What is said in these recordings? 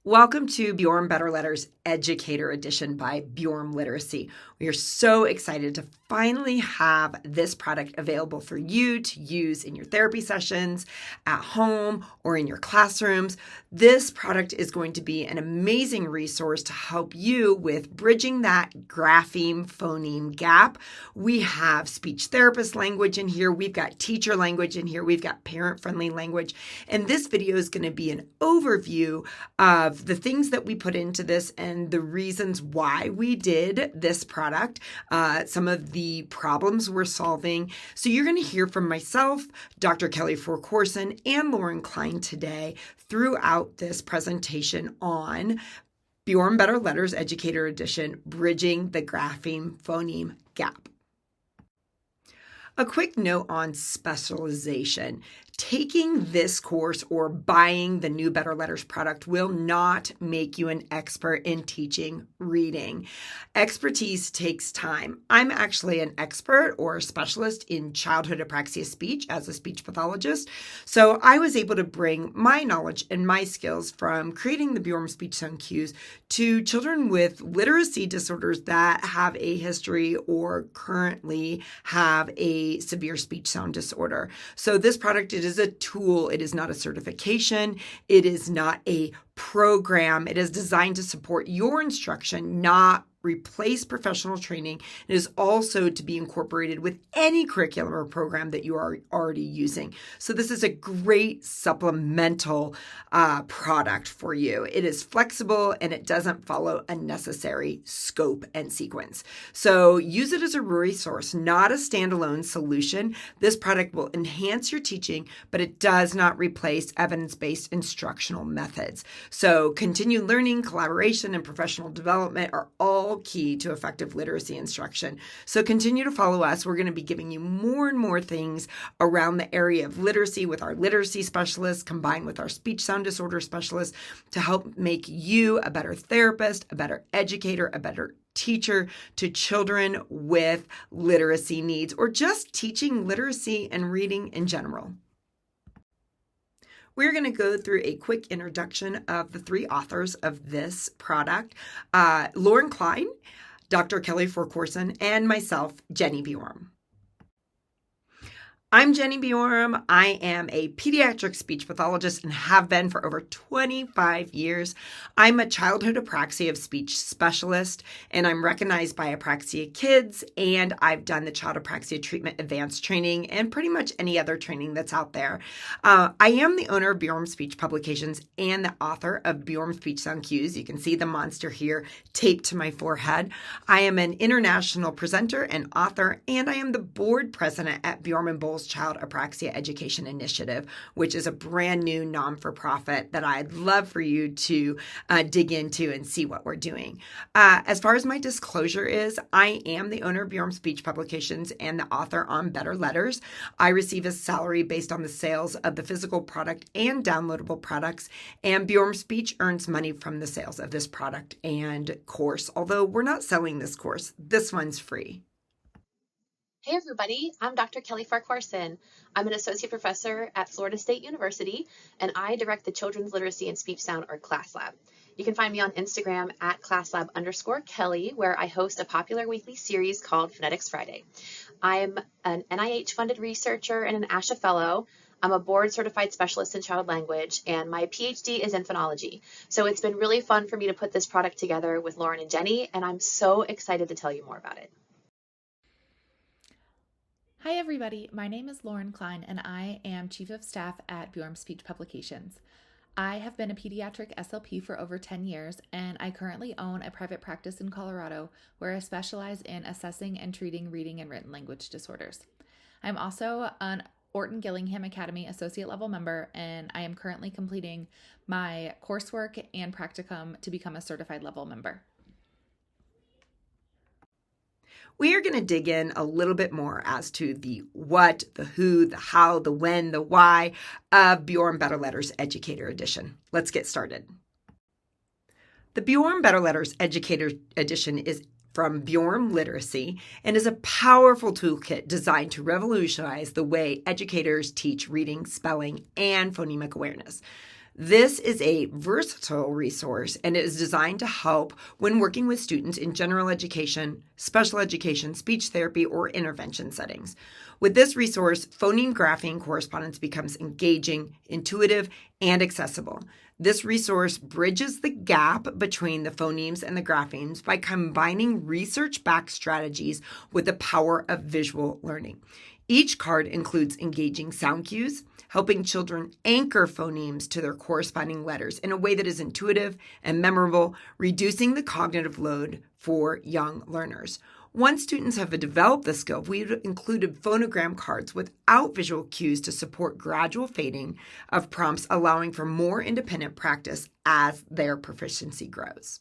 Welcome to Bjorn Better Letters Educator Edition by Bjorn Literacy. We are so excited to finally have this product available for you to use in your therapy sessions, at home, or in your classrooms. This product is going to be an amazing resource to help you with bridging that Grapheme-Phoneme Gap. We have speech therapist language in here. We've got teacher language in here. We've got parent-friendly language. And this video is going to be an overview of the things that we put into this and the reasons why we did this product, some of the problems we're solving. So you're going to hear from myself, Dr. Kelly Forcorson, and Lauren Klein today throughout this presentation on Bjorn Better Letters Educator Edition, Bridging the Grapheme-Phoneme Gap. A quick note on specialization. Taking this course or buying the new Better Letters product will not make you an expert in teaching reading. Expertise takes time. I'm actually an expert or a specialist in childhood apraxia speech as a speech pathologist, so I was able to bring my knowledge and my skills from creating the Bjorn speech sound cues to children with literacy disorders that have a history or currently have a severe speech sound disorder. So this product, it is a tool. It is not a certification. It is not a program. It is designed to support your instruction, not replace professional training. It is also to be incorporated with any curriculum or program that you are already using. So this is a great supplemental product for you. It is flexible and it doesn't follow a necessary scope and sequence. So use it as a resource, not a standalone solution. This product will enhance your teaching, but it does not replace evidence-based instructional methods. So continued learning, collaboration, and professional development are all key to effective literacy instruction. So continue to follow us. We're going to be giving you more and more things around the area of literacy with our literacy specialists combined with our speech sound disorder specialists to help make you a better therapist, a better educator, a better teacher to children with literacy needs or just teaching literacy and reading in general. We're going to go through a quick introduction of the three authors of this product, Lauren Klein, Dr. Kelly Forcorson, and myself, Jenny Bjorn. I'm Jenny Bjorn. I am a pediatric speech pathologist and have been for over 25 years. I'm a childhood apraxia of speech specialist, and I'm recognized by Apraxia Kids, and I've done the Child Apraxia Treatment Advanced Training and pretty much any other training that's out there. I am the owner of Bjorn Speech Publications and the author of Bjorn Speech Sound Cues. You can see the monster here taped to my forehead. I am an international presenter and author, and I am the board president at Bjorn and Bowles Child Apraxia Education Initiative, which is a brand new non-for-profit that I'd love for you to dig into and see what we're doing. As far as my disclosure is, I am the owner of Bjorn Speech Publications and the author on Better Letters. I receive a salary based on the sales of the physical product and downloadable products, and Bjorn Speech earns money from the sales of this product and course, although we're not selling this course. This one's free. Hey everybody, I'm Dr. Kelly Forcorson. I'm an associate professor at Florida State University, and I direct the Children's Literacy and Speech Sound or Class Lab. You can find me on Instagram at classlab_Kelly, where I host a popular weekly series called Phonetics Friday. I'm an NIH-funded researcher and an ASHA Fellow. I'm a board-certified specialist in child language, and my PhD is in phonology. So it's been really fun for me to put this product together with Lauren and Jenny, and I'm so excited to tell you more about it. Hi everybody, my name is Lauren Klein and I am Chief of Staff at Bjorn Speech Publications. I have been a pediatric SLP for over 10 years and I currently own a private practice in Colorado where I specialize in assessing and treating reading and written language disorders. I'm also an Orton Gillingham Academy Associate Level member and I am currently completing my coursework and practicum to become a certified level member. We are going to dig in a little bit more as to the what, the who, the how, the when, the why of Bjorn Better Letters Educator Edition. Let's get started. The Bjorn Better Letters Educator Edition is from Bjorn Literacy and is a powerful toolkit designed to revolutionize the way educators teach reading, spelling, and phonemic awareness. This is a versatile resource, and it is designed to help when working with students in general education, special education, speech therapy, or intervention settings. With this resource, phoneme graphing correspondence becomes engaging, intuitive, and accessible. This resource bridges the gap between the phonemes and the graphemes by combining research-backed strategies with the power of visual learning. Each card includes engaging sound cues, helping children anchor phonemes to their corresponding letters in a way that is intuitive and memorable, reducing the cognitive load for young learners. Once students have developed the skill, we've included phonogram cards without visual cues to support gradual fading of prompts, allowing for more independent practice as their proficiency grows.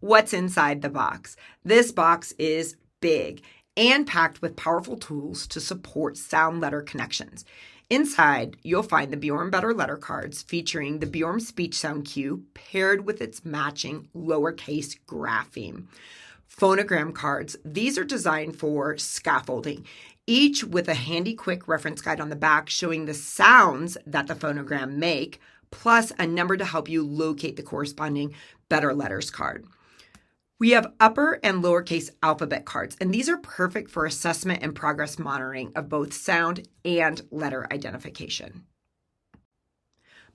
What's inside the box? This box is big and packed with powerful tools to support sound letter connections. Inside, you'll find the Bjorn Better letter cards featuring the Bjorn speech sound cue paired with its matching lowercase grapheme. Phonogram cards, these are designed for scaffolding, each with a handy quick reference guide on the back showing the sounds that the phonogram make, plus a number to help you locate the corresponding Better Letters card. We have upper and lowercase alphabet cards, and these are perfect for assessment and progress monitoring of both sound and letter identification.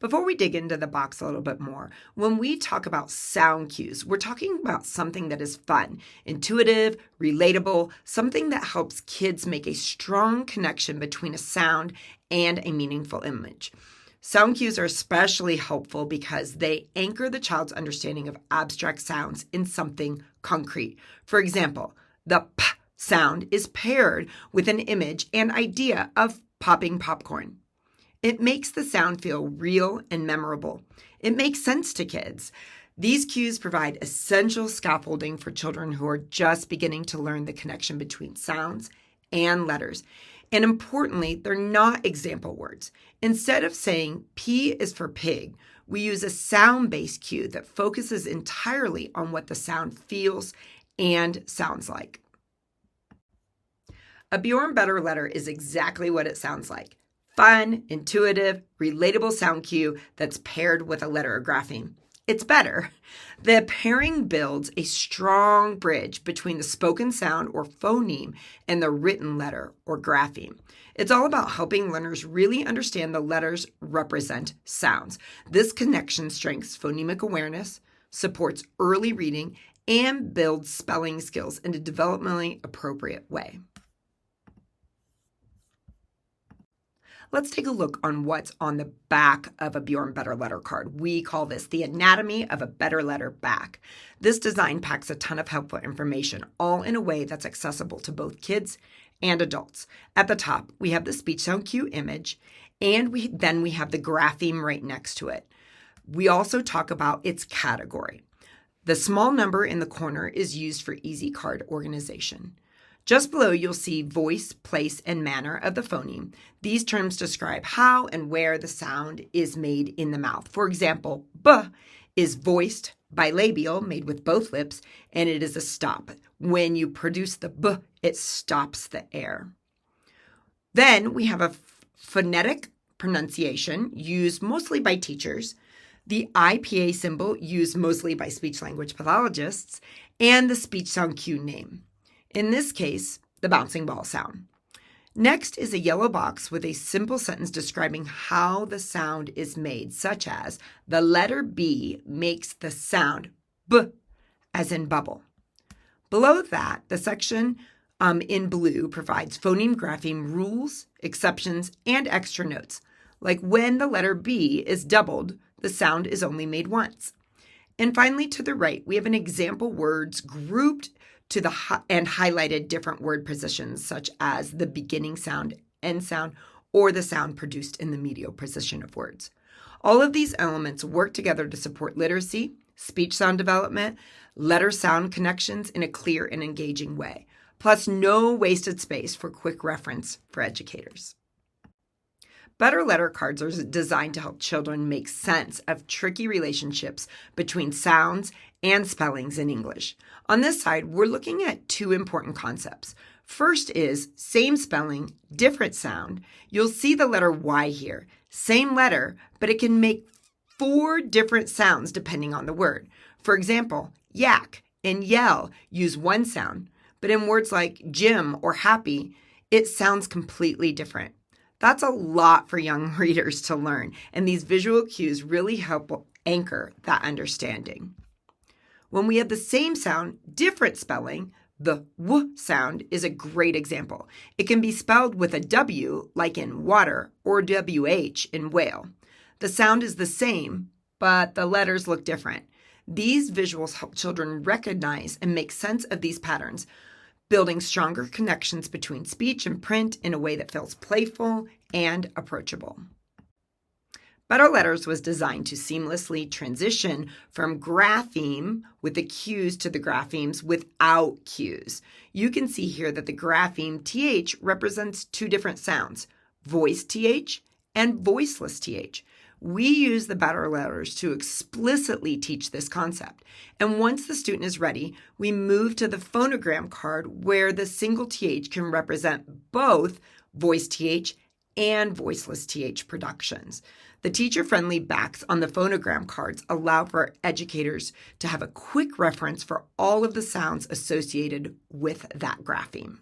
Before we dig into the box a little bit more, when we talk about sound cues, we're talking about something that is fun, intuitive, relatable, something that helps kids make a strong connection between a sound and a meaningful image. Sound cues are especially helpful because they anchor the child's understanding of abstract sounds in something concrete. For example, the p sound is paired with an image and idea of popping popcorn. It makes the sound feel real and memorable. It makes sense to kids. These cues provide essential scaffolding for children who are just beginning to learn the connection between sounds and letters. And importantly, they're not example words. Instead of saying P is for pig, we use a sound-based cue that focuses entirely on what the sound feels and sounds like. A Bjorn Better letter is exactly what it sounds like. Fun, intuitive, relatable sound cue that's paired with a letter or grapheme. It's better. The pairing builds a strong bridge between the spoken sound or phoneme and the written letter or grapheme. It's all about helping learners really understand the letters represent sounds. This connection strengthens phonemic awareness, supports early reading, and builds spelling skills in a developmentally appropriate way. Let's take a look on what's on the back of a Bjorn Better letter card. We call this the anatomy of a better letter back. This design packs a ton of helpful information, all in a way that's accessible to both kids and adults. At the top, we have the speech sound cue image, and then we have the grapheme right next to it. We also talk about its category. The small number in the corner is used for easy card organization. Just below, you'll see voice, place, and manner of the phoneme. These terms describe how and where the sound is made in the mouth. For example, B is voiced bilabial, made with both lips, and it is a stop. When you produce the B, it stops the air. Then we have a phonetic pronunciation used mostly by teachers, the IPA symbol used mostly by speech-language pathologists, and the speech sound cue name. In this case, the bouncing ball sound. Next is a yellow box with a simple sentence describing how the sound is made, such as the letter B makes the sound B, as in bubble. Below that, the section in blue provides phoneme grapheme rules, exceptions, and extra notes. Like when the letter B is doubled, the sound is only made once. And finally, to the right, we have an example words grouped to and highlighted different word positions, such as the beginning sound, end sound, or the sound produced in the medial position of words. All of these elements work together to support literacy, speech sound development, letter sound connections in a clear and engaging way, plus no wasted space for quick reference for educators. Better letter cards are designed to help children make sense of tricky relationships between sounds and spellings in English. On this side, we're looking at two important concepts. First is same spelling, different sound. You'll see the letter Y here. Same letter, but it can make 4 different sounds depending on the word. For example, yak and yell use one sound, but in words like gym or happy, it sounds completely different. That's a lot for young readers to learn, and these visual cues really help anchor that understanding. When we have the same sound, different spelling, the W sound is a great example. It can be spelled with a W, like in water, or WH in whale. The sound is the same, but the letters look different. These visuals help children recognize and make sense of these patterns, building stronger connections between speech and print in a way that feels playful and approachable. Better Letters was designed to seamlessly transition from grapheme with the cues to the graphemes without cues. You can see here that the grapheme TH represents 2 different sounds, voiced TH and voiceless TH. We use the Better Letters to explicitly teach this concept. And once the student is ready, we move to the phonogram card where the single TH can represent both voiced TH and voiceless TH productions. The teacher-friendly backs on the phonogram cards allow for educators to have a quick reference for all of the sounds associated with that grapheme.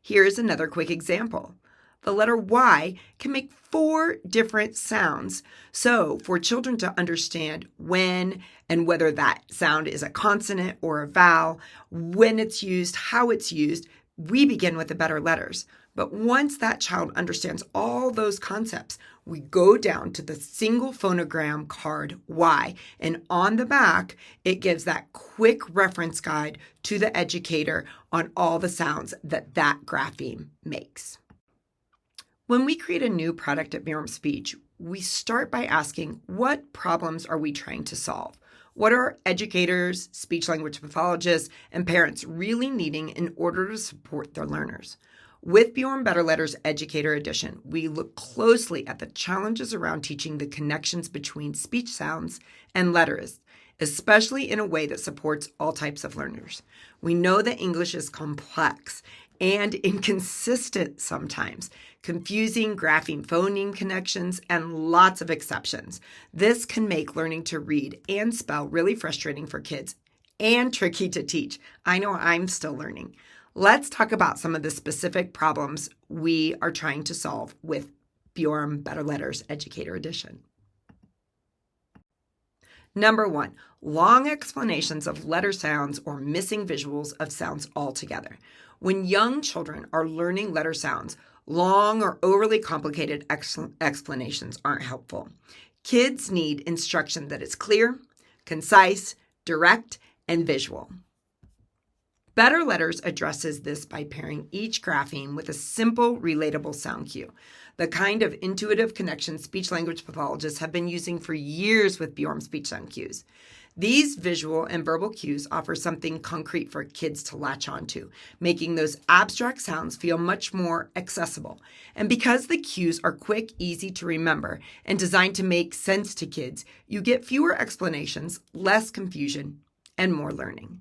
Here's another quick example. The letter Y can make 4 different sounds. So for children to understand when and whether that sound is a consonant or a vowel, when it's used, how it's used, we begin with the Better Letters. But once that child understands all those concepts, we go down to the single phonogram card Y, and on the back, it gives that quick reference guide to the educator on all the sounds that grapheme makes. When we create a new product at Bjorm Speech, we start by asking, what problems are we trying to solve? What are educators, speech-language pathologists, and parents really needing in order to support their learners? With Bjorm Better Letters Educator Edition, we look closely at the challenges around teaching the connections between speech sounds and letters, especially in a way that supports all types of learners. We know that English is complex and inconsistent sometimes, confusing grapheme-phoneme connections, and lots of exceptions. This can make learning to read and spell really frustrating for kids and tricky to teach. I know I'm still learning. Let's talk about some of the specific problems we are trying to solve with Bjorm Better Letters Educator Edition. Number 1, long explanations of letter sounds or missing visuals of sounds altogether. When young children are learning letter sounds, long or overly complicated explanations aren't helpful. Kids need instruction that is clear, concise, direct, and visual. Better Letters addresses this by pairing each grapheme with a simple, relatable sound cue, the kind of intuitive connection speech-language pathologists have been using for years with Bjorm speech sound cues. These visual and verbal cues offer something concrete for kids to latch onto, making those abstract sounds feel much more accessible. And because the cues are quick, easy to remember, and designed to make sense to kids, you get fewer explanations, less confusion, and more learning.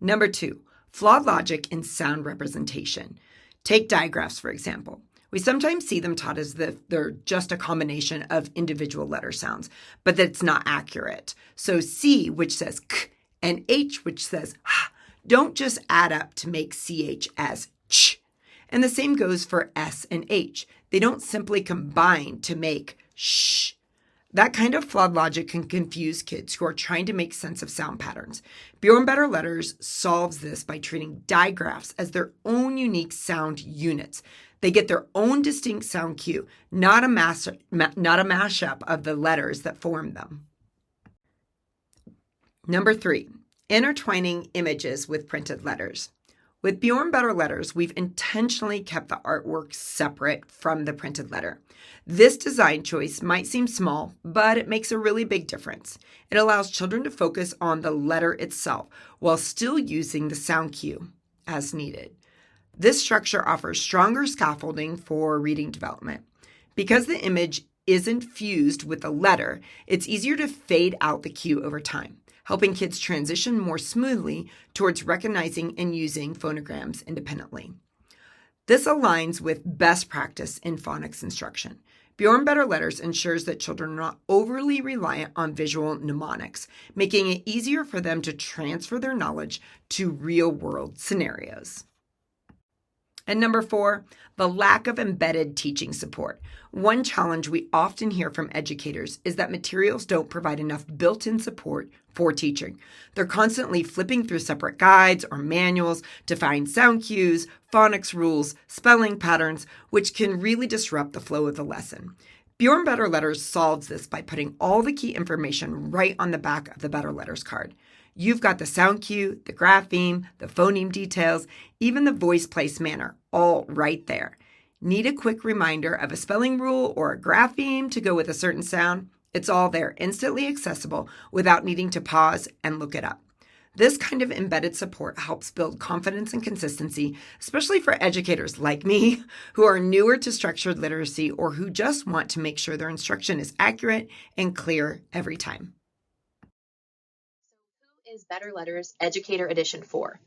Number 2, flawed logic in sound representation. Take digraphs, for example. We sometimes see them taught as if they're just a combination of individual letter sounds, but that's not accurate. So C, which says k, and H, which says h, don't just add up to make CH as ch. And the same goes for S and H. They don't simply combine to make sh. That kind of flawed logic can confuse kids who are trying to make sense of sound patterns. Bjorm Better Letters solves this by treating digraphs as their own unique sound units. They get their own distinct sound cue, not a mashup of the letters that form them. Number 3, intertwining images with printed letters. With Bjorm Better Letters, we've intentionally kept the artwork separate from the printed letter. This design choice might seem small, but it makes a really big difference. It allows children to focus on the letter itself while still using the sound cue as needed. This structure offers stronger scaffolding for reading development. Because the image isn't fused with the letter, it's easier to fade out the cue over time. helping kids transition more smoothly towards recognizing and using phonograms independently. This aligns with best practice in phonics instruction. Bjorn Better Letters ensures that children are not overly reliant on visual mnemonics, making it easier for them to transfer their knowledge to real-world scenarios. And number 4, the lack of embedded teaching support. One challenge we often hear from educators is that materials don't provide enough built-in support for teaching. They're constantly flipping through separate guides or manuals to find sound cues, phonics rules, spelling patterns, which can really disrupt the flow of the lesson. Bjorn Better Letters solves this by putting all the key information right on the back of the Better Letters card. You've got the sound cue, the grapheme, the phoneme details, even the voice place manner, all right there. Need a quick reminder of a spelling rule or a grapheme to go with a certain sound? It's all there, instantly accessible without needing to pause and look it up. This kind of embedded support helps build confidence and consistency, especially for educators like me who are newer to structured literacy or who just want to make sure their instruction is accurate and clear every time. Is Better Letters Educator Edition for?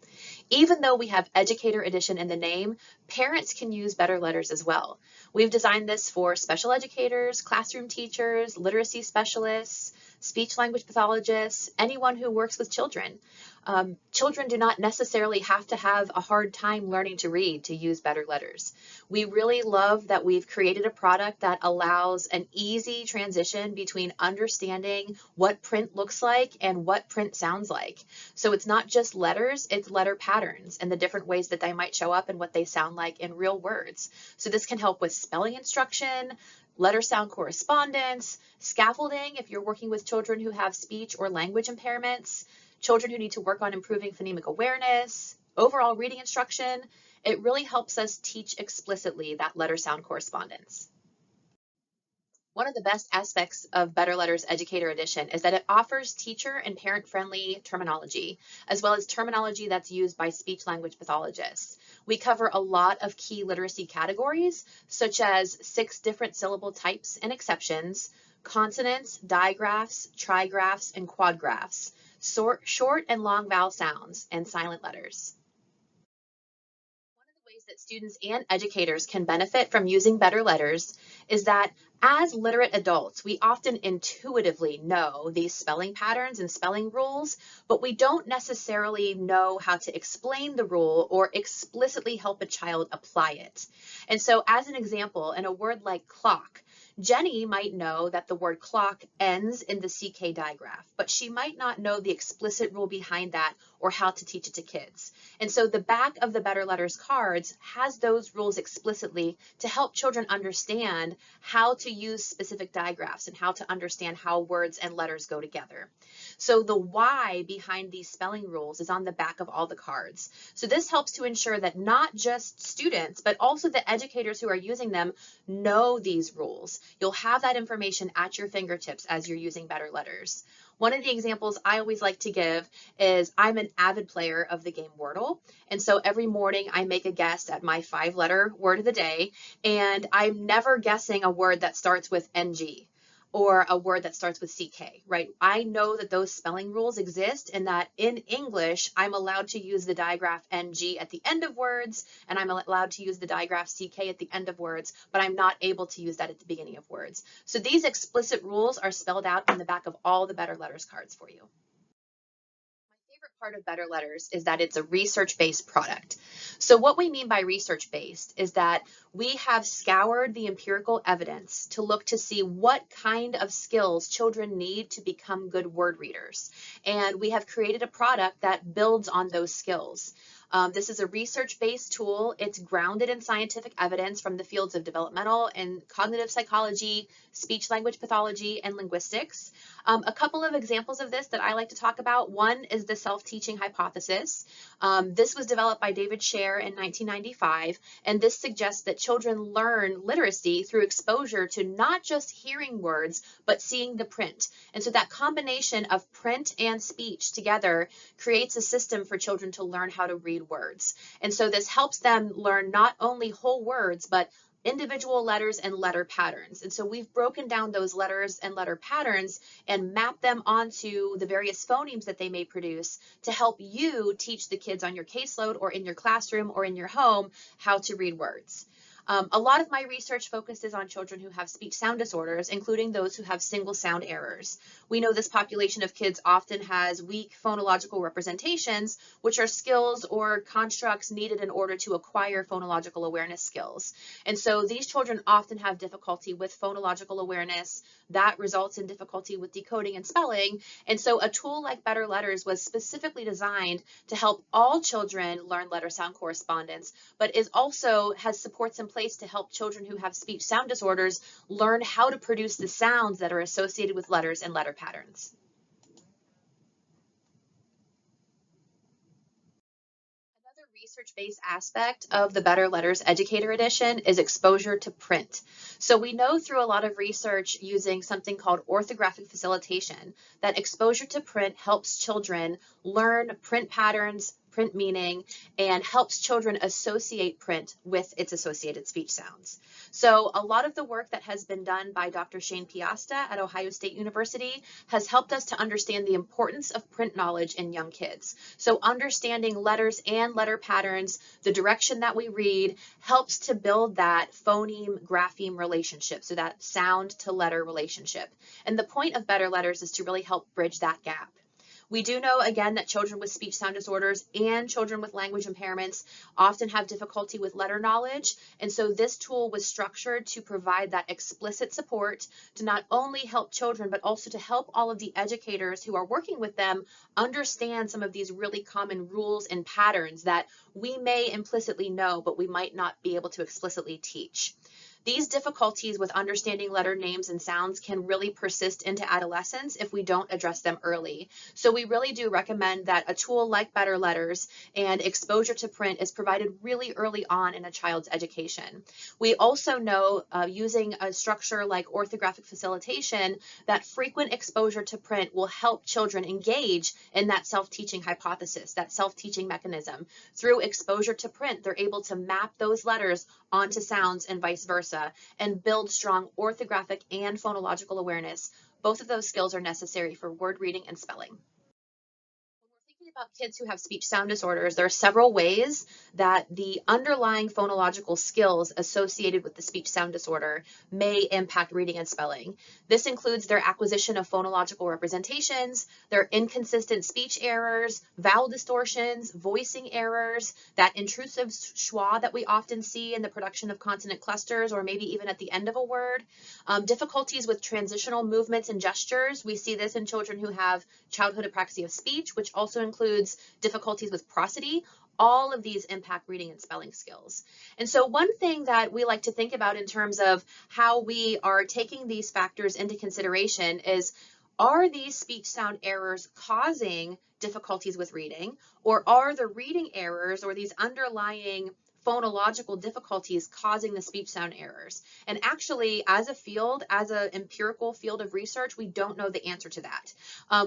Even though we have Educator Edition in the name, parents can use Better Letters as well. We've designed this for special educators, classroom teachers, literacy specialists, speech language pathologists, anyone who works with children. Children do not necessarily have to have a hard time learning to read to use Better Letters. We really love that we've created a product that allows an easy transition between understanding what print looks like and what print sounds like. So it's not just letters, it's letter patterns and the different ways that they might show up and what they sound like in real words. So this can help with spelling instruction, letter sound correspondence, scaffolding if you're working with children who have speech or language impairments, children who need to work on improving phonemic awareness, overall reading instruction. It really helps us teach explicitly that letter sound correspondence. One of the best aspects of Better Letters Educator Edition is that it offers teacher and parent-friendly terminology, as well as terminology that's used by speech language pathologists. We cover a lot of key literacy categories, such as 6 different syllable types and exceptions, consonants, digraphs, trigraphs, and quadgraphs, short and long vowel sounds, and silent letters. One of the ways that students and educators can benefit from using Better Letters is that as literate adults, we often intuitively know these spelling patterns and spelling rules, but we don't necessarily know how to explain the rule or explicitly help a child apply it. And so as an example, in a word like clock, Jenny might know that the word clock ends in the CK digraph, but she might not know the explicit rule behind that or how to teach it to kids. And so the back of the Better Letters cards has those rules explicitly to help children understand how to use specific digraphs and how to understand how words and letters go together. So the why behind these spelling rules is on the back of all the cards. So this helps to ensure that not just students, but also the educators who are using them know these rules. You'll have that information at your fingertips as you're using Better Letters. One of the examples I always like to give is I'm an avid player of the game Wordle. And so every morning I make a guess at my 5-letter word of the day, and I'm never guessing a word that starts with NG or a word that starts with CK, right? I know that those spelling rules exist and that in English, I'm allowed to use the digraph NG at the end of words, and I'm allowed to use the digraph CK at the end of words, but I'm not able to use that at the beginning of words. So these explicit rules are spelled out on the back of all the Better Letters cards for you. Part of Better Letters is that it's a research-based product. So what we mean by research-based is that we have scoured the empirical evidence to look to see what kind of skills children need to become good word readers. And we have created a product that builds on those skills. This is a research-based tool. It's grounded in scientific evidence from the fields of developmental and cognitive psychology, speech language pathology, and linguistics. A couple of examples of this that I like to talk about. One is the self-teaching hypothesis. This was developed by David Scher in 1995, and this suggests that children learn literacy through exposure to not just hearing words, but seeing the print. And so that combination of print and speech together creates a system for children to learn how to read words. And so this helps them learn not only whole words, but individual letters and letter patterns. And so we've broken down those letters and letter patterns and mapped them onto the various phonemes that they may produce to help you teach the kids on your caseload or in your classroom or in your home how to read words. A lot of my research focuses on children who have speech sound disorders, including those who have single sound errors. We know this population of kids often has weak phonological representations, which are skills or constructs needed in order to acquire phonological awareness skills. And so these children often have difficulty with phonological awareness. That results in difficulty with decoding and spelling. And so a tool like Better Letters was specifically designed to help all children learn letter sound correspondence, but has supports in place to help children who have speech sound disorders learn how to produce the sounds that are associated with letters and letter patterns. Another research-based aspect of the Better Letters Educator Edition is exposure to print. So we know through a lot of research using something called orthographic facilitation that exposure to print helps children learn print patterns, print meaning, and helps children associate print with its associated speech sounds. So a lot of the work that has been done by Dr. Shane Piasta at Ohio State University has helped us to understand the importance of print knowledge in young kids. So understanding letters and letter patterns, the direction that we read, helps to build that phoneme-grapheme relationship, so that sound to letter relationship. And the point of Better Letters is to really help bridge that gap. We do know, again, that children with speech sound disorders and children with language impairments often have difficulty with letter knowledge. And so this tool was structured to provide that explicit support to not only help children, but also to help all of the educators who are working with them understand some of these really common rules and patterns that we may implicitly know, but we might not be able to explicitly teach. These difficulties with understanding letter names and sounds can really persist into adolescence if we don't address them early. So we really do recommend that a tool like Better Letters and exposure to print is provided really early on in a child's education. We also know using a structure like orthographic facilitation that frequent exposure to print will help children engage in that self-teaching hypothesis, that self-teaching mechanism. Through exposure to print, they're able to map those letters onto sounds and vice versa, and build strong orthographic and phonological awareness. Both of those skills are necessary for word reading and spelling. About kids who have speech sound disorders, there are several ways that the underlying phonological skills associated with the speech sound disorder may impact reading and spelling. This includes their acquisition of phonological representations, their inconsistent speech errors, vowel distortions, voicing errors, that intrusive schwa that we often see in the production of consonant clusters or maybe even at the end of a word, difficulties with transitional movements and gestures. We see this in children who have childhood apraxia of speech, which also includes difficulties with prosody. All of these impact reading and spelling skills. And so one thing that we like to think about in terms of how we are taking these factors into consideration is, are these speech sound errors causing difficulties with reading, or are the reading errors or these underlying phonological difficulties causing the speech sound errors? And actually, as a field, as an empirical field of research, we don't know the answer to that.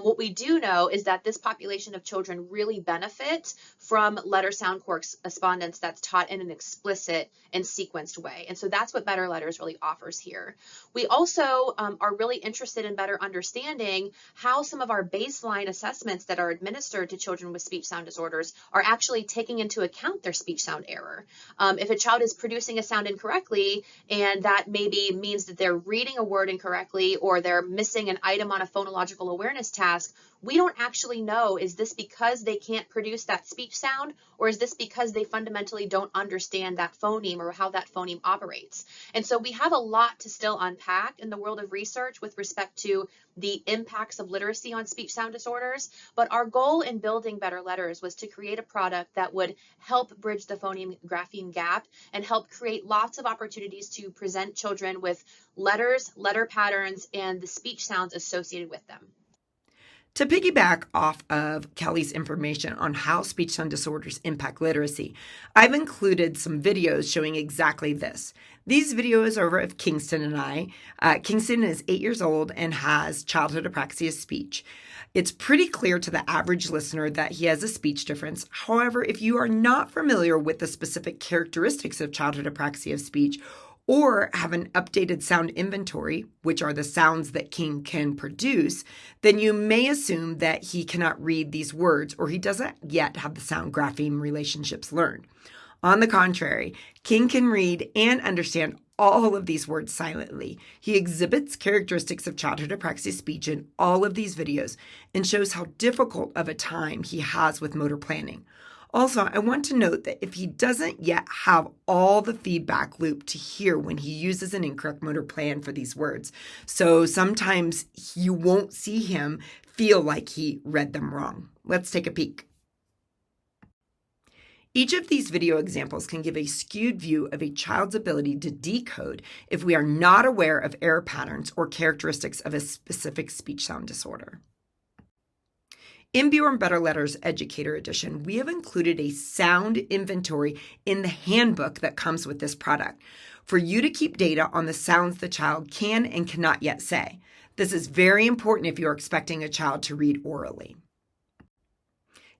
What we do know is that this population of children really benefit from letter sound correspondence that's taught in an explicit and sequenced way. And so that's what Better Letters really offers here. We also are really interested in better understanding how some of our baseline assessments that are administered to children with speech sound disorders are actually taking into account their speech sound error. If a child is producing a sound incorrectly, and that maybe means that they're reading a word incorrectly or they're missing an item on a phonological awareness task, we don't actually know, is this because they can't produce that speech sound, or is this because they fundamentally don't understand that phoneme or how that phoneme operates? And so we have a lot to still unpack in the world of research with respect to the impacts of literacy on speech sound disorders, but our goal in building Better Letters was to create a product that would help bridge the phoneme-grapheme gap and help create lots of opportunities to present children with letters, letter patterns, and the speech sounds associated with them. To piggyback off of Kelly's information on how speech sound disorders impact literacy, I've included some videos showing exactly this. These videos are of Kingston and I. Kingston is 8 years old and has childhood apraxia of speech. It's pretty clear to the average listener that he has a speech difference. However, if you are not familiar with the specific characteristics of childhood apraxia of speech, or have an updated sound inventory, which are the sounds that King can produce, then you may assume that he cannot read these words or he doesn't yet have the sound grapheme relationships learned. On the contrary, King can read and understand all of these words silently. He exhibits characteristics of childhood apraxia speech in all of these videos and shows how difficult of a time he has with motor planning. Also, I want to note that if he doesn't yet have all the feedback loop to hear when he uses an incorrect motor plan for these words, so sometimes you won't see him feel like he read them wrong. Let's take a peek. Each of these video examples can give a skewed view of a child's ability to decode if we are not aware of error patterns or characteristics of a specific speech sound disorder. In Bjorm Better Letters Educator Edition, we have included a sound inventory in the handbook that comes with this product for you to keep data on the sounds the child can and cannot yet say. This is very important if you're expecting a child to read orally.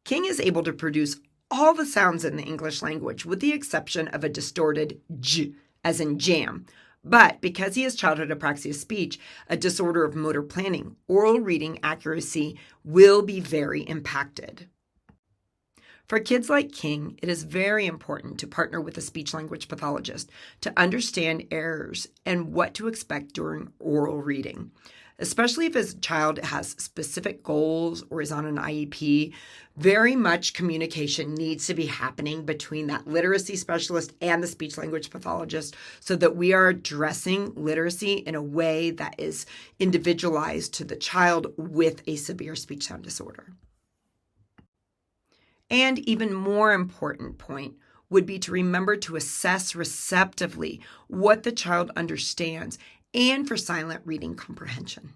King is able to produce all the sounds in the English language with the exception of a distorted j, as in jam. But because he has childhood apraxia speech, a disorder of motor planning, oral reading accuracy will be very impacted. For kids like King, it is very important to partner with a speech-language pathologist to understand errors and what to expect during oral reading. Especially if his child has specific goals or is on an IEP, very much communication needs to be happening between that literacy specialist and the speech-language pathologist so that we are addressing literacy in a way that is individualized to the child with a severe speech sound disorder. And even more important point would be to remember to assess receptively what the child understands and for silent reading comprehension.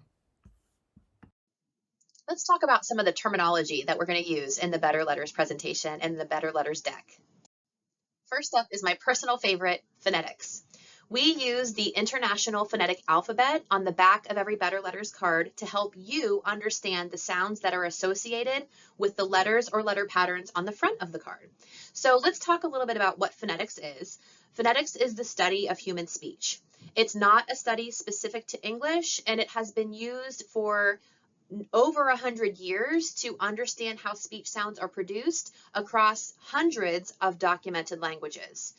Let's talk about some of the terminology that we're going to use in the Better Letters presentation and the Better Letters deck. First up is my personal favorite, phonetics. We use the International Phonetic Alphabet on the back of every Better Letters card to help you understand the sounds that are associated with the letters or letter patterns on the front of the card. So let's talk a little bit about what phonetics is. Phonetics is the study of human speech. It's not a study specific to English, and it has been used for over 100 years to understand how speech sounds are produced across hundreds of documented languages.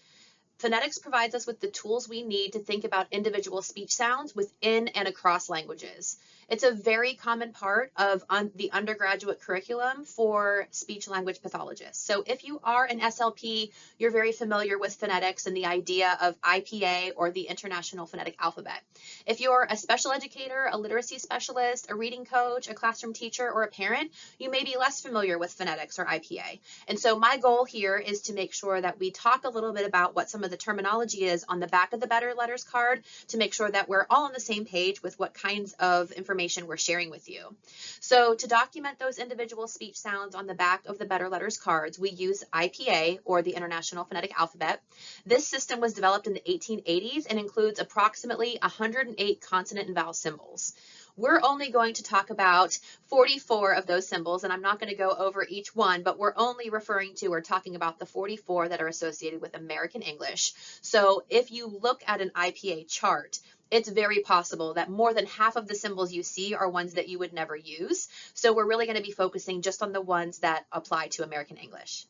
Phonetics provides us with the tools we need to think about individual speech sounds within and across languages. It's a very common part of the undergraduate curriculum for speech language pathologists. So if you are an SLP, you're very familiar with phonetics and the idea of IPA or the International Phonetic Alphabet. If you're a special educator, a literacy specialist, a reading coach, a classroom teacher, or a parent, you may be less familiar with phonetics or IPA. And so my goal here is to make sure that we talk a little bit about what some of the terminology is on the back of the Better Letters card to make sure that we're all on the same page with what kinds of information we're sharing with you. So to document those individual speech sounds on the back of the Better Letters cards, we use IPA or the International Phonetic Alphabet. This system was developed in the 1880s and includes approximately 108 consonant and vowel symbols. We're only going to talk about 44 of those symbols, and I'm not going to go over each one, but we're only referring to or talking about the 44 that are associated with American English. So if you look at an IPA chart, it's very possible that more than half of the symbols you see are ones that you would never use. So we're really going to be focusing just on the ones that apply to American English.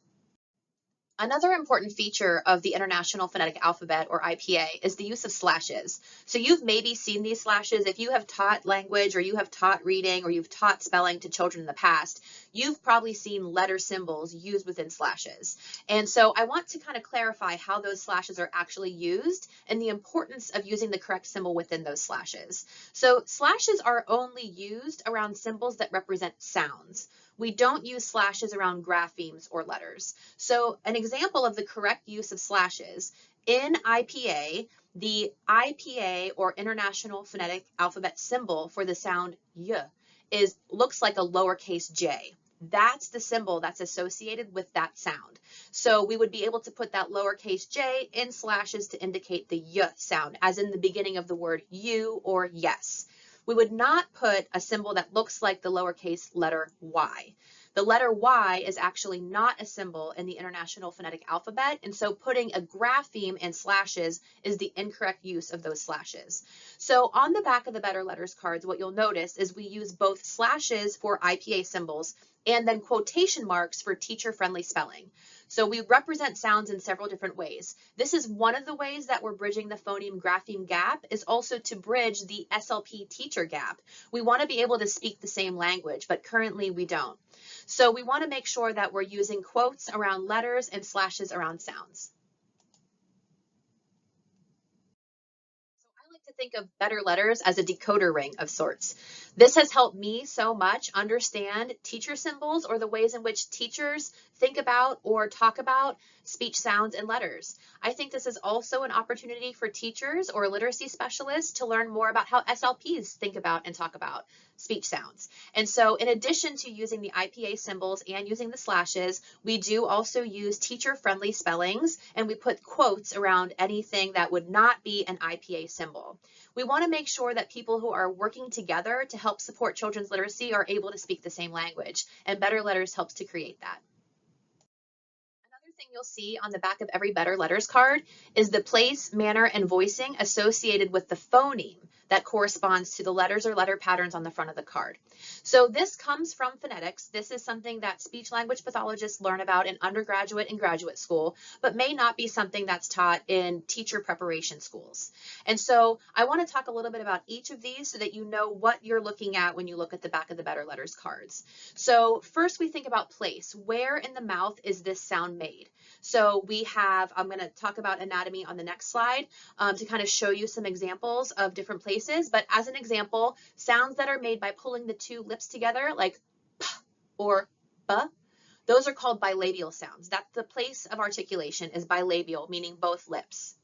Another important feature of the International Phonetic Alphabet, or IPA, is the use of slashes. So you've maybe seen these slashes. If you have taught language or you have taught reading or you've taught spelling to children in the past, you've probably seen letter symbols used within slashes. And so I want to kind of clarify how those slashes are actually used and the importance of using the correct symbol within those slashes. So slashes are only used around symbols that represent sounds. We don't use slashes around graphemes or letters. So an example of the correct use of slashes in IPA, the IPA or International Phonetic Alphabet symbol for the sound y looks like a lowercase j. That's the symbol that's associated with that sound. So we would be able to put that lowercase j in slashes to indicate the y sound, as in the beginning of the word you or yes. We would not put a symbol that looks like the lowercase letter y. The letter Y is actually not a symbol in the International Phonetic Alphabet, and so putting a grapheme in slashes is the incorrect use of those slashes. So on the back of the Better Letters cards, what you'll notice is we use both slashes for IPA symbols and then quotation marks for teacher-friendly spelling. So we represent sounds in several different ways. This is one of the ways that we're bridging the phoneme grapheme gap, is also to bridge the SLP teacher gap. We want to be able to speak the same language, but currently we don't. So we want to make sure that we're using quotes around letters and slashes around sounds. To think of Better Letters as a decoder ring of sorts. This has helped me so much understand teacher symbols, or the ways in which teachers think about or talk about speech sounds and letters. I think this is also an opportunity for teachers or literacy specialists to learn more about how SLPs think about and talk about speech sounds. And so in addition to using the IPA symbols and using the slashes, we do also use teacher-friendly spellings, and we put quotes around anything that would not be an IPA symbol. We want to make sure that people who are working together to help support children's literacy are able to speak the same language, and Better Letters helps to create that. Another thing you'll see on the back of every Better Letters card is the place, manner, and voicing associated with the phoneme that corresponds to the letters or letter patterns on the front of the card. So this comes from phonetics. This is something that speech language pathologists learn about in undergraduate and graduate school, but may not be something that's taught in teacher preparation schools. And so I want to talk a little bit about each of these so that you know what you're looking at when you look at the back of the Better Letters cards. So first we think about place. Where in the mouth is this sound made? So we have, I'm going to talk about anatomy on the next slide to kind of show you some examples of different places. But as an example, sounds that are made by pulling the two lips together, like p or b, those are called bilabial sounds. That's the place of articulation, is bilabial, meaning both lips.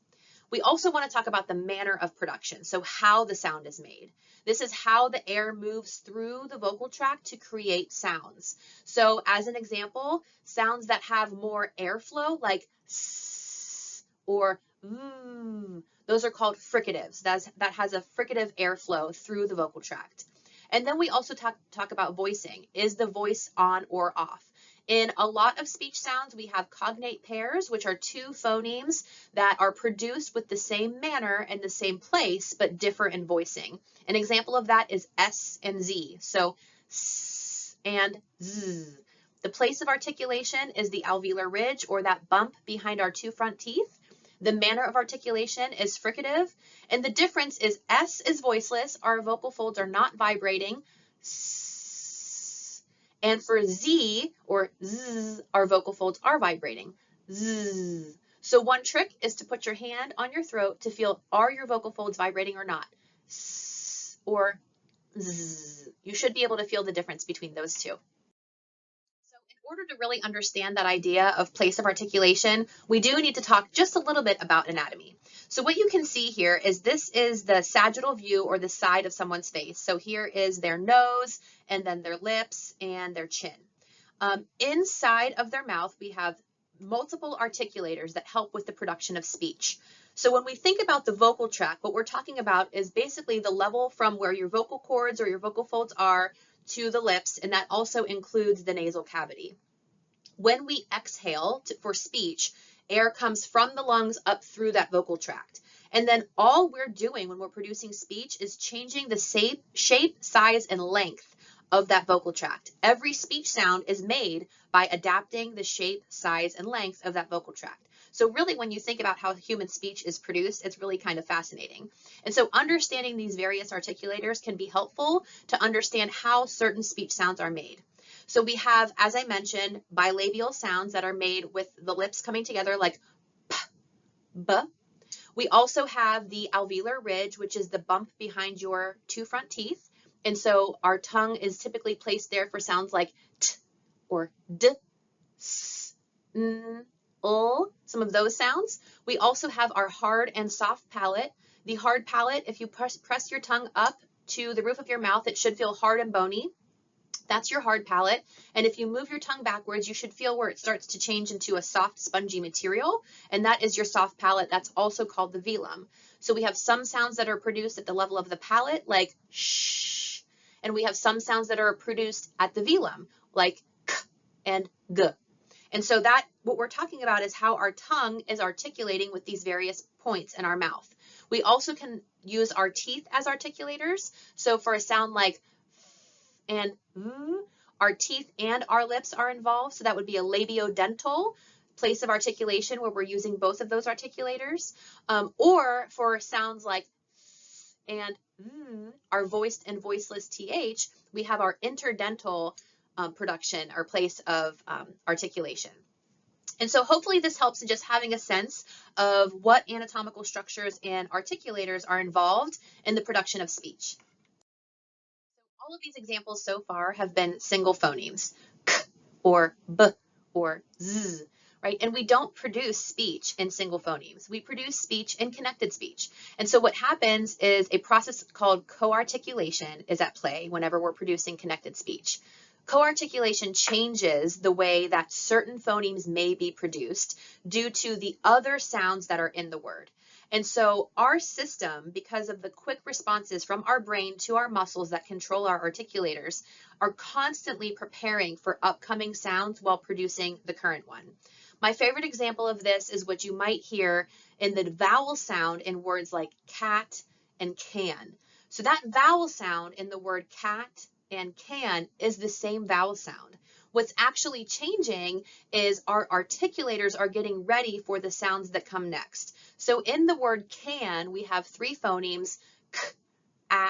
We also want to talk about the manner of production, so how the sound is made. This is how the air moves through the vocal tract to create sounds. So as an example, sounds that have more airflow, like s or those are called fricatives. That has a fricative airflow through the vocal tract. And then we also talk about voicing. Is the voice on or off? In a lot of speech sounds, we have cognate pairs, which are two phonemes that are produced with the same manner and the same place, but differ in voicing. An example of that is S and Z. So S and Z. The place of articulation is the alveolar ridge, or that bump behind our two front teeth. The manner of articulation is fricative, and the difference is S is voiceless. Our vocal folds are not vibrating. And for Z or Z, our vocal folds are vibrating. Z. So one trick is to put your hand on your throat to feel, are your vocal folds vibrating or not? S or Z. You should be able to feel the difference between those two. So in order to really understand that idea of place of articulation, we do need to talk just a little bit about anatomy. So what you can see here is this is the sagittal view, or the side of someone's face. So here is their nose, and then their lips and their chin. Inside of their mouth, we have multiple articulators that help with the production of speech. So when we think about the vocal tract, what we're talking about is basically the level from where your vocal cords or your vocal folds are to the lips, and that also includes the nasal cavity. When we exhale for speech, air comes from the lungs up through that vocal tract. And then all we're doing when we're producing speech is changing the shape, size, and length of that vocal tract. Every speech sound is made by adapting the shape, size, and length of that vocal tract. So really, when you think about how human speech is produced, it's really kind of fascinating. And so understanding these various articulators can be helpful to understand how certain speech sounds are made. So we have, as I mentioned, bilabial sounds that are made with the lips coming together, like p, b. We also have the alveolar ridge, which is the bump behind your two front teeth. And so our tongue is typically placed there for sounds like t or d, s, n, some of those sounds. We also have our hard and soft palate. The hard palate, if you press your tongue up to the roof of your mouth, it should feel hard and bony. That's your hard palate. And if you move your tongue backwards, you should feel where it starts to change into a soft, spongy material. And that is your soft palate. That's also called the velum. So we have some sounds that are produced at the level of the palate, like shh. And we have some sounds that are produced at the velum, like k, and g. And so that what we're talking about is how our tongue is articulating with these various points in our mouth. We also can use our teeth as articulators. So for a sound like and our teeth and our lips are involved. So that would be a labiodental place of articulation where we're using both of those articulators. Or for sounds like and our voiced and voiceless th, we have our interdental production or place of articulation. And so hopefully this helps in just having a sense of what anatomical structures and articulators are involved in the production of speech. All of these examples so far have been single phonemes, k or b or z, right? And we don't produce speech in single phonemes. We produce speech in connected speech. And so what happens is a process called co-articulation is at play whenever we're producing connected speech. Co-articulation changes the way that certain phonemes may be produced due to the other sounds that are in the word. And so our system, because of the quick responses from our brain to our muscles that control our articulators, are constantly preparing for upcoming sounds while producing the current one. My favorite example of this is what you might hear in the vowel sound in words like cat and can. So that vowel sound in the word cat and can is the same vowel sound. What's actually changing is our articulators are getting ready for the sounds that come next. So in the word can, we have three phonemes, k, a,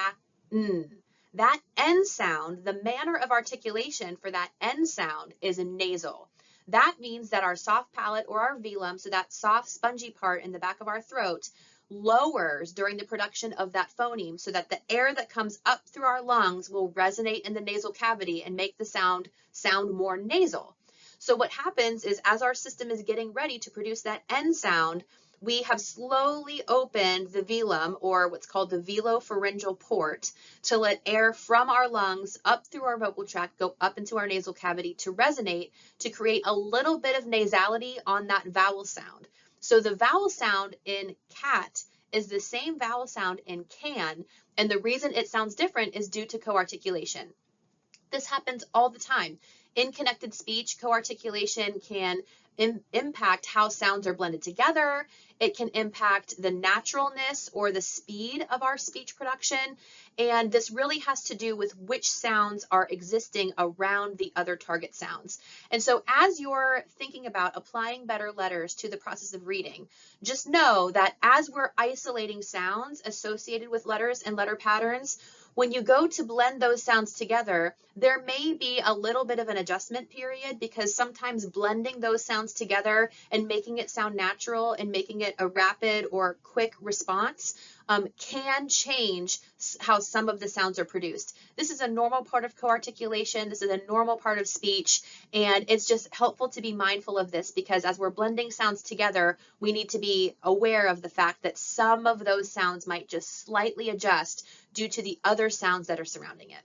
n. That N sound, the manner of articulation for that N sound is nasal. That means that our soft palate or our velum, so that soft spongy part in the back of our throat, lowers during the production of that phoneme so that the air that comes up through our lungs will resonate in the nasal cavity and make the sound more nasal. So what happens is as our system is getting ready to produce that N sound, we have slowly opened the velum, or what's called the velopharyngeal port, to let air from our lungs up through our vocal tract go up into our nasal cavity to resonate, to create a little bit of nasality on that vowel sound. So the vowel sound in cat is the same vowel sound in can, and the reason it sounds different is due to co-articulation. This happens all the time. In connected speech, co-articulation can impact how sounds are blended together. It can impact the naturalness or the speed of our speech production. And this really has to do with which sounds are existing around the other target sounds. And so as you're thinking about applying better letters to the process of reading, just know that as we're isolating sounds associated with letters and letter patterns, when you go to blend those sounds together, there may be a little bit of an adjustment period because sometimes blending those sounds together and making it sound natural and making it a rapid or quick response can change how some of the sounds are produced. This is a normal part of co-articulation. This is a normal part of speech, and it's just helpful to be mindful of this because as we're blending sounds together, we need to be aware of the fact that some of those sounds might just slightly adjust due to the other sounds that are surrounding it.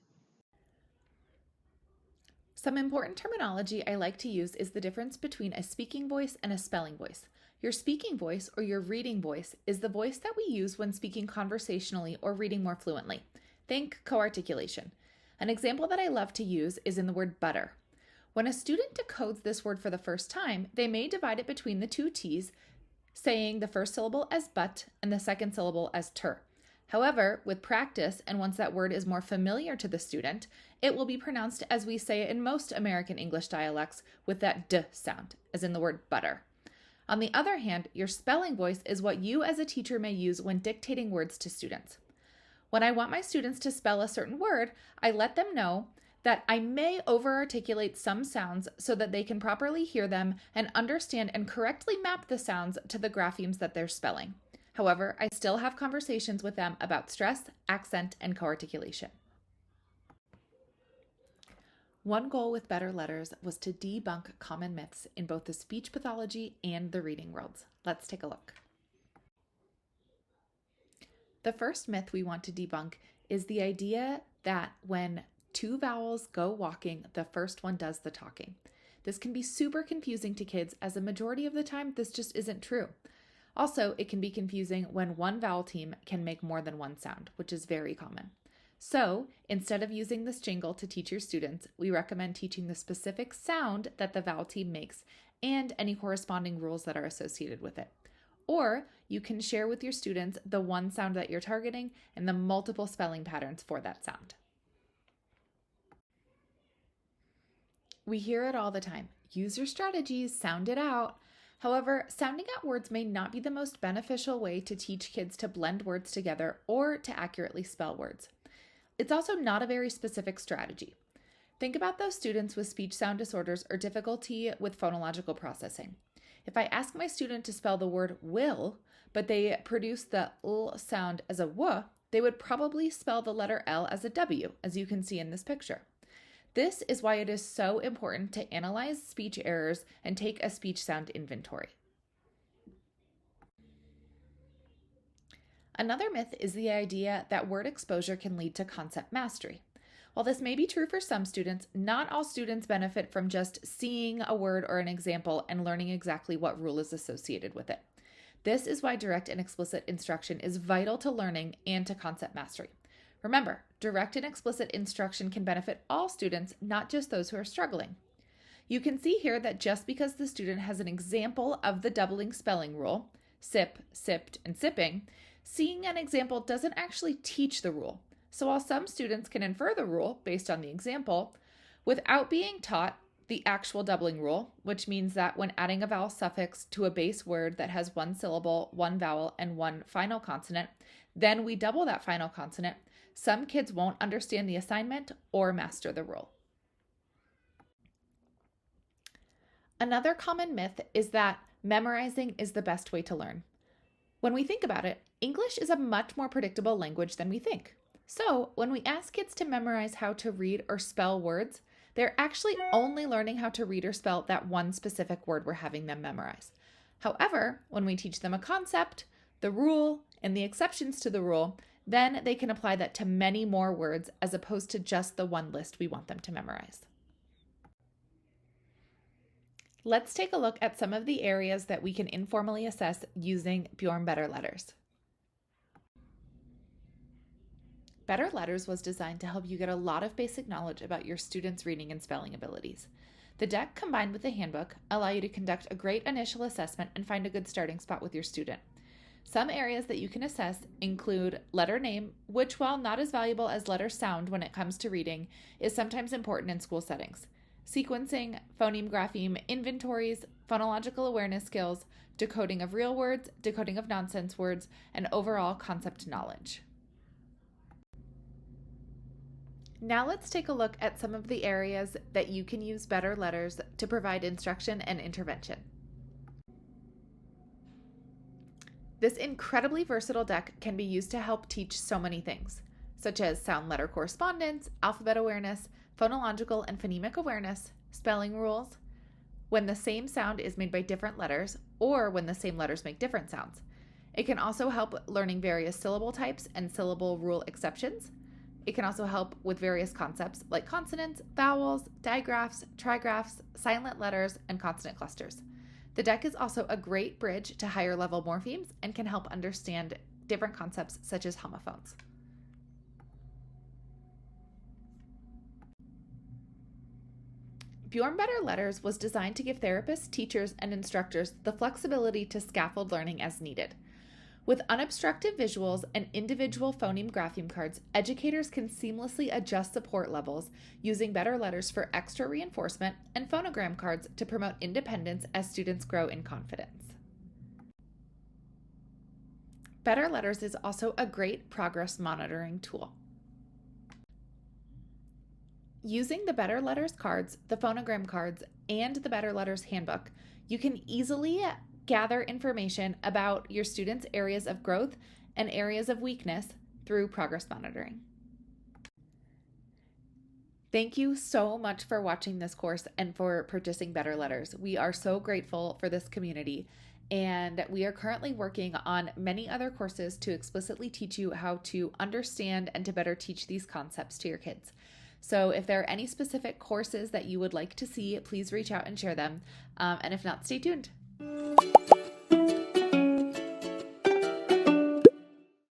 Some important terminology I like to use is the difference between a speaking voice and a spelling voice. Your speaking voice or your reading voice is the voice that we use when speaking conversationally or reading more fluently. Think co-articulation. An example that I love to use is in the word butter. When a student decodes this word for the first time, they may divide it between the two T's, saying the first syllable as but and the second syllable as ter. However, with practice, and once that word is more familiar to the student, it will be pronounced as we say it in most American English dialects with that d sound, as in the word butter. On the other hand, your spelling voice is what you as a teacher may use when dictating words to students. When I want my students to spell a certain word, I let them know that I may over-articulate some sounds so that they can properly hear them and understand and correctly map the sounds to the graphemes that they're spelling. However, I still have conversations with them about stress, accent, and co-articulation. One goal with Better Letters was to debunk common myths in both the speech pathology and the reading worlds. Let's take a look. The first myth we want to debunk is the idea that when two vowels go walking, the first one does the talking. This can be super confusing to kids as a majority of the time this just isn't true. Also, it can be confusing when one vowel team can make more than one sound, which is very common. So, instead of using this jingle to teach your students, we recommend teaching the specific sound that the vowel team makes and any corresponding rules that are associated with it. Or you can share with your students the one sound that you're targeting and the multiple spelling patterns for that sound. We hear it all the time. Use your strategies, sound it out. However, sounding out words may not be the most beneficial way to teach kids to blend words together or to accurately spell words. It's also not a very specific strategy. Think about those students with speech sound disorders or difficulty with phonological processing. If I ask my student to spell the word will, but they produce the l sound as a w, they would probably spell the letter L as a W, as you can see in this picture. This is why it is so important to analyze speech errors and take a speech sound inventory. Another myth is the idea that word exposure can lead to concept mastery. While this may be true for some students, not all students benefit from just seeing a word or an example and learning exactly what rule is associated with it. This is why direct and explicit instruction is vital to learning and to concept mastery. Remember, direct and explicit instruction can benefit all students, not just those who are struggling. You can see here that just because the student has an example of the doubling spelling rule, sip, sipped, and sipping, seeing an example doesn't actually teach the rule. So while some students can infer the rule based on the example, without being taught the actual doubling rule, which means that when adding a vowel suffix to a base word that has one syllable, one vowel, and one final consonant, then we double that final consonant, some kids won't understand the assignment or master the rule. Another common myth is that memorizing is the best way to learn. When we think about it, English is a much more predictable language than we think. So when we ask kids to memorize how to read or spell words, they're actually only learning how to read or spell that one specific word we're having them memorize. However, when we teach them a concept, the rule, and the exceptions to the rule, then they can apply that to many more words as opposed to just the one list we want them to memorize. Let's take a look at some of the areas that we can informally assess using Bjorn Better Letters. Better Letters was designed to help you get a lot of basic knowledge about your students' reading and spelling abilities. The deck combined with the handbook allow you to conduct a great initial assessment and find a good starting spot with your student. Some areas that you can assess include letter name, which, while not as valuable as letter sound when it comes to reading, is sometimes important in school settings. Sequencing, phoneme grapheme inventories, phonological awareness skills, decoding of real words, decoding of nonsense words, and overall concept knowledge. Now let's take a look at some of the areas that you can use Better Letters to provide instruction and intervention. This incredibly versatile deck can be used to help teach so many things, such as sound letter correspondence, alphabet awareness, phonological and phonemic awareness, spelling rules, when the same sound is made by different letters, or when the same letters make different sounds. It can also help learning various syllable types and syllable rule exceptions. It can also help with various concepts like consonants, vowels, digraphs, trigraphs, silent letters, and consonant clusters. The deck is also a great bridge to higher level morphemes and can help understand different concepts such as homophones. Bjorn Better Letters was designed to give therapists, teachers, and instructors the flexibility to scaffold learning as needed. With unobstructed visuals and individual phoneme grapheme cards, educators can seamlessly adjust support levels using Better Letters for extra reinforcement and phonogram cards to promote independence as students grow in confidence. Better Letters is also a great progress monitoring tool. Using the Better Letters cards, the phonogram cards, and the Better Letters handbook, you can easily gather information about your students' areas of growth and areas of weakness through progress monitoring. Thank you so much for watching this course and for purchasing Better Letters. We are so grateful for this community, and we are currently working on many other courses to explicitly teach you how to understand and to better teach these concepts to your kids. So if there are any specific courses that you would like to see, please reach out and share them. And if not, stay tuned.